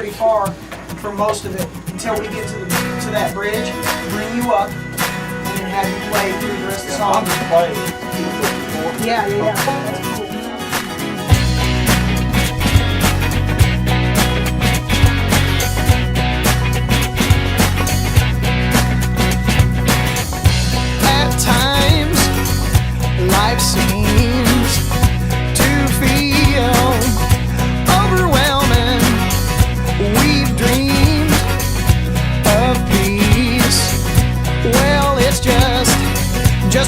pretty far for most of it until we get to that bridge, bring you up, and then have you play through the rest of the song. Yeah. That's cool. Life seems to feel overwhelming. We've dreamed of peace. Well, it's just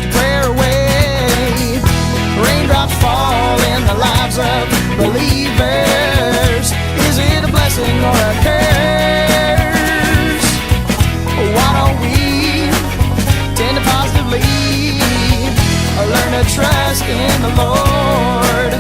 a prayer away. Raindrops fall in the lives of believers. Is it a blessing or a curse? Why don't we tend to positively learn to trust in the Lord?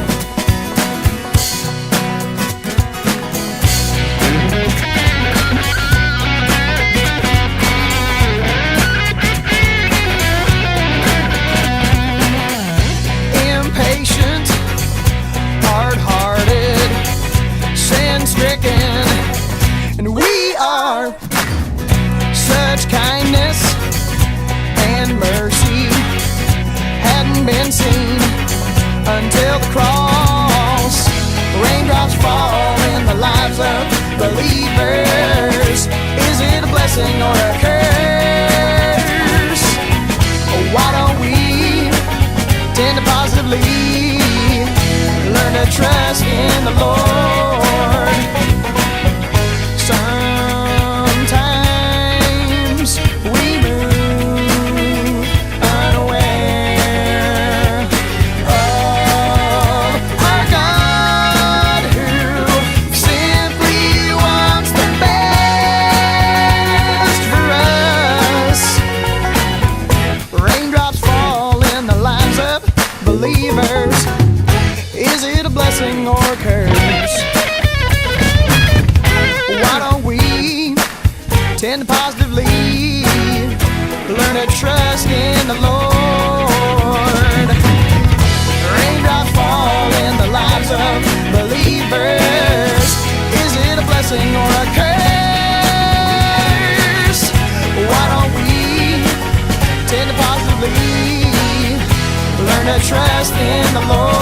Impatient, hard-hearted, sin-stricken, and we are such kindness and mercy hadn't been seen until the cross. Raindrops fall in the lives of believers. Is it a blessing or a curse? Why don't we tend to positively learn to trust in the Lord? Sometimes we move unaware of our God, who simply wants the best for us. Raindrops fall in the lives of believers. Is it a blessing or a curse? Why don't we tend to positively learn to trust in the Lord? Raindrops fall in the lives of believers. Is it a blessing or a curse? Why don't we tend to positively learn to trust in the Lord?